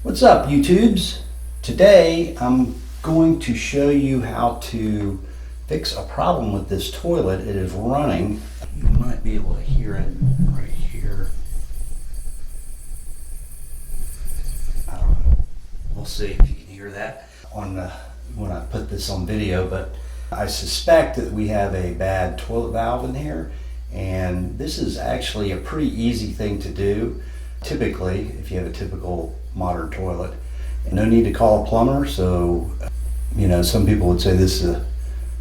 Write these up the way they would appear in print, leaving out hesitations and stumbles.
What's up, YouTubes? Today I'm going to show you how to fix a problem with this toilet. It is running. You might be able to hear it right here. I don't know. We'll see if you can hear that when I put this on video, but I suspect that we have a bad toilet valve in here, and this is actually a pretty easy thing to do. Typically, if you have a typical modern toilet, no need to call a plumber. So, some people would say this is a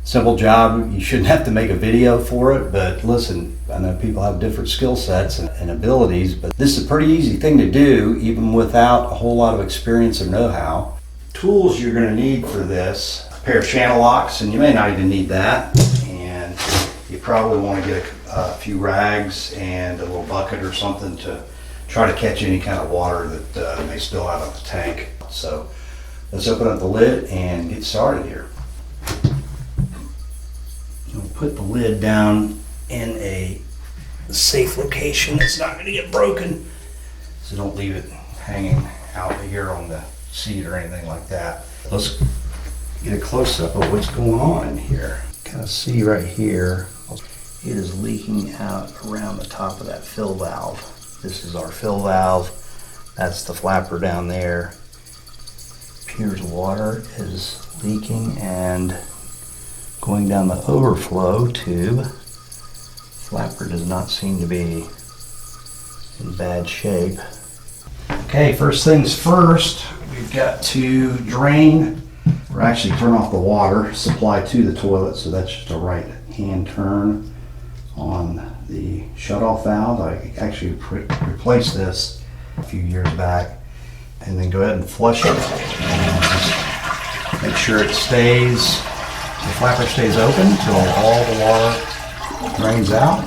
simple job. You shouldn't have to make a video for it. But listen, I know people have different skill sets and abilities, but this is a pretty easy thing to do, even without a whole lot of experience or know-how. Tools you're going to need for this: a pair of channel locks, and you may not even need that. And you probably want to get a few rags and a little bucket or something to try to catch any kind of water that may spill out of the tank. So let's open up the lid and get started here. We'll put the lid down in a safe location. It's not going to get broken, so don't leave it hanging out here on the seat or anything like that. Let's get a close-up of what's going on in here. Kind of see right here, it is leaking out around the top of that fill valve. This is our fill valve. That's the flapper down there. Appears water is leaking and going down the overflow tube. Flapper does not seem to be in bad shape. Okay, first things first, we've got to drain, or actually turn off the water supply to the toilet. So that's just a right hand turn on the shutoff valve. I actually replaced this a few years back. And then go ahead and flush it. And just make sure it stays, the flapper stays open until all the water drains out,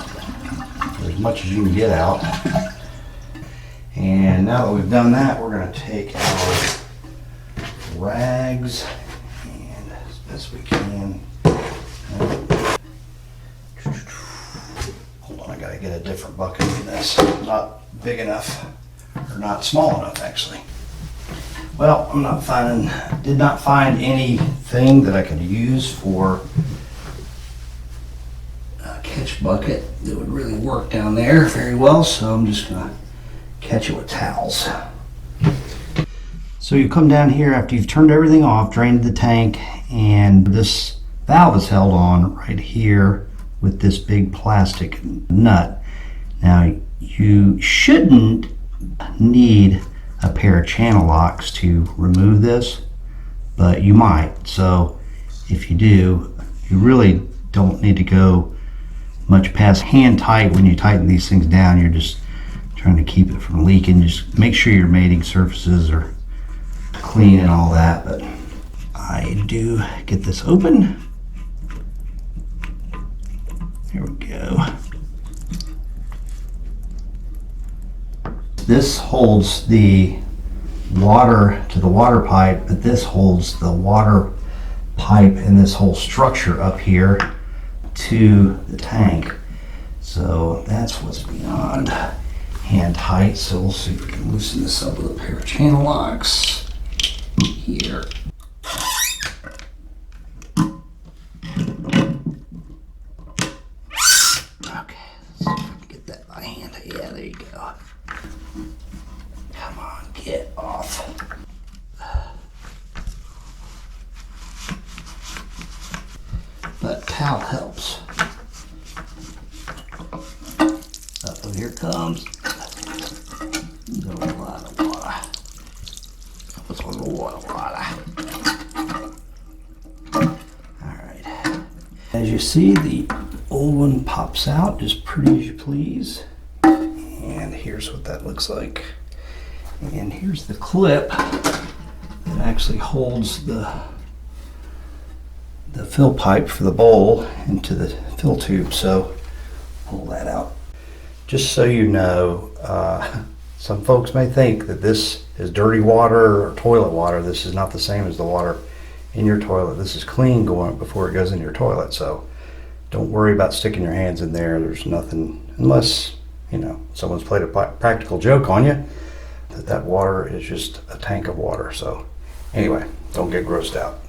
or as much as you can get out. And now that we've done that, we're going to take our rags and as best we can. I gotta get a different bucket for this. Not big enough, or not small enough actually. Well, did not find anything that I could use for a catch bucket that would really work down there very well, so I'm just gonna catch it with towels. So you come down here after you've turned everything off, drained the tank, and this valve is held on right here with this big plastic nut. Now, you shouldn't need a pair of channel locks to remove this, but you might. So if you do, you really don't need to go much past hand tight. When you tighten these things down, you're just trying to keep it from leaking. Just make sure your mating surfaces are clean and all that. But I do get this open. Here we go. This holds the water to the water pipe, but this holds the water pipe and this whole structure up here to the tank. So that's what's beyond hand tight. So we'll see if we can loosen this up with a pair of channel locks here. Yeah, there you go. Come on, get off. But towel helps. Oh, here comes. There's a lot of water. What's a lot of water? Alright. As you see, the old one pops out just pretty as you please. And here's what that looks like. And here's the clip that actually holds the fill pipe for the bowl into the fill tube. So pull that out. Just so you know, some folks may think that this is dirty water or toilet water. This is not the same as the water in your toilet. This is clean going before it goes in your toilet. So don't worry about sticking your hands in there. There's nothing, unless someone's played a practical joke on you. that water is just a tank of water. So anyway, don't get grossed out.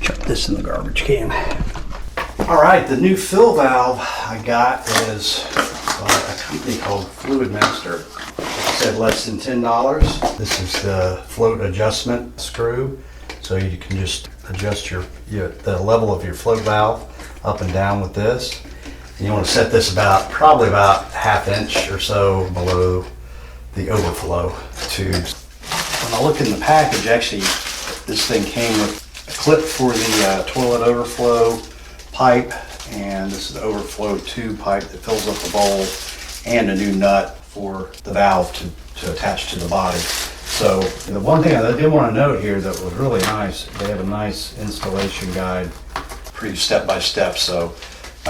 Chuck this in the garbage can. All right, the new fill valve I got is a company called Fluid Master. It said less than $10. This is the float adjustment screw, so you can just adjust the level of your float valve up and down with this. And you want to set this probably about ½ inch or so below the overflow tubes. When I looked in the package, actually, this thing came with a clip for the toilet overflow pipe, and this is the overflow tube pipe that fills up the bowl, and a new nut for the valve to attach to the body. So the one thing I did want to note here that was really nice, they have a nice installation guide, pretty step by step, so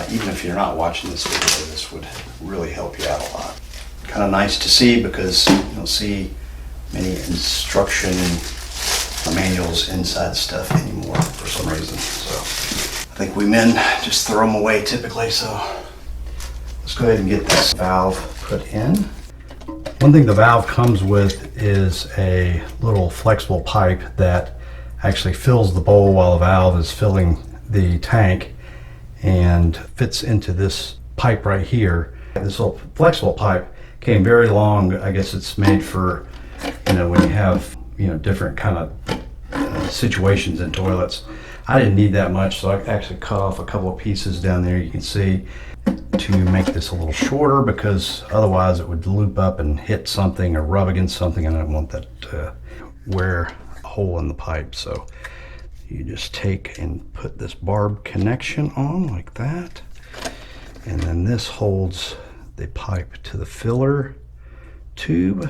even if you're not watching this video, this would really help you out a lot. Kind of nice to see because you don't see many instruction manuals inside stuff anymore for some reason. So I think we men just throw them away typically, so let's go ahead and get this valve put in. One thing the valve comes with is a little flexible pipe that actually fills the bowl while the valve is filling the tank and fits into this pipe right here. This little flexible pipe came very long. I guess it's made for, when you have, different kind of situations in toilets. I didn't need that much, so I actually cut off a couple of pieces down there, you can see, to make this a little shorter, because otherwise it would loop up and hit something or rub against something, and I don't want that to wear a hole in the pipe. So you just take and put this barb connection on like that, and then this holds the pipe to the filler tube.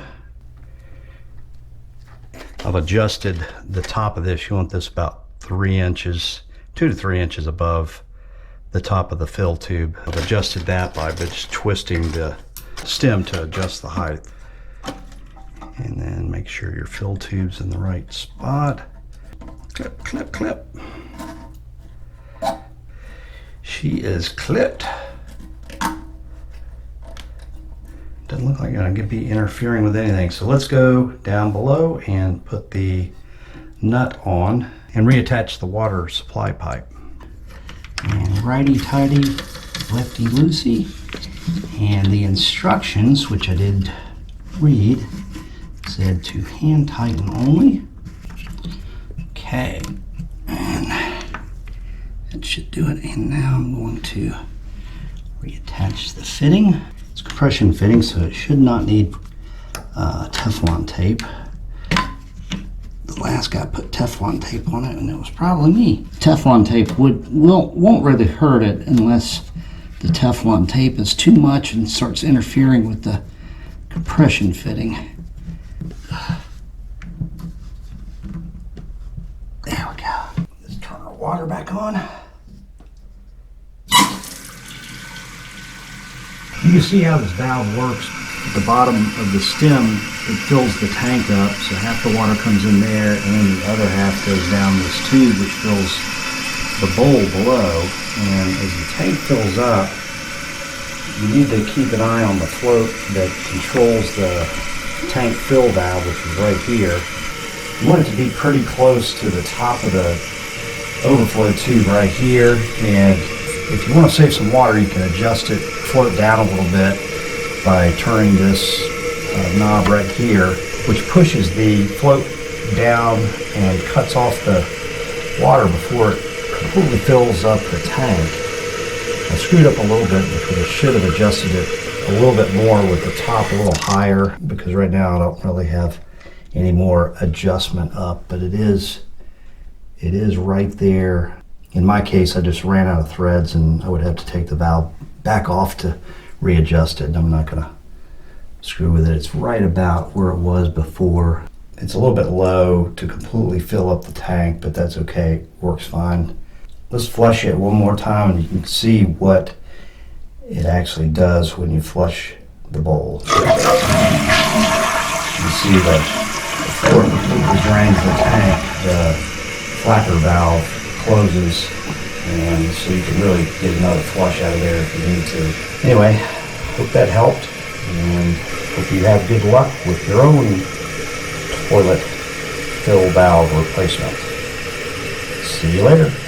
I've adjusted the top of this. You want this about 3 inches, 2 to 3 inches above the top of the fill tube. I've adjusted that by just twisting the stem to adjust the height. And then make sure your fill tube's in the right spot. Clip, clip, clip. She is clipped. Doesn't look like I'm gonna be interfering with anything. So let's go down below and put the nut on and reattach the water supply pipe. And righty-tighty, lefty-loosey. And the instructions, which I did read, said to hand tighten only. Okay, and that should do it. And now I'm going to reattach the fitting. It's compression fitting, so it should not need Teflon tape. The last guy put Teflon tape on it, and it was probably me. Teflon tape won't really hurt it unless the Teflon tape is too much and starts interfering with the compression fitting. There we go. Let's turn our water back on. You can see how this valve works. At the bottom of the stem, it fills the tank up, so half the water comes in there, and then the other half goes down this tube, which fills the bowl below. And as the tank fills up, you need to keep an eye on the float that controls the tank fill valve, which is right here. You want it to be pretty close to the top of the overflow tube right here, and if you want to save some water, you can adjust it, float down a little bit by turning this knob right here, which pushes the float down and cuts off the water before it completely fills up the tank. I screwed up a little bit because I should have adjusted it a little bit more with the top a little higher, because right now I don't really have any more adjustment up, but it is right there. In my case, I just ran out of threads and I would have to take the valve back off to readjust it. I'm not gonna screw with it. It's right about where it was before. It's a little bit low to completely fill up the tank, but that's okay, works fine. Let's flush it one more time and you can see what it actually does when you flush the bowl. You see that before it completely drains the tank, the flapper valve closes, and so you can really get another flush out of there if you need to. Anyway, hope that helped, and hope you have good luck with your own toilet fill valve replacement. See you later.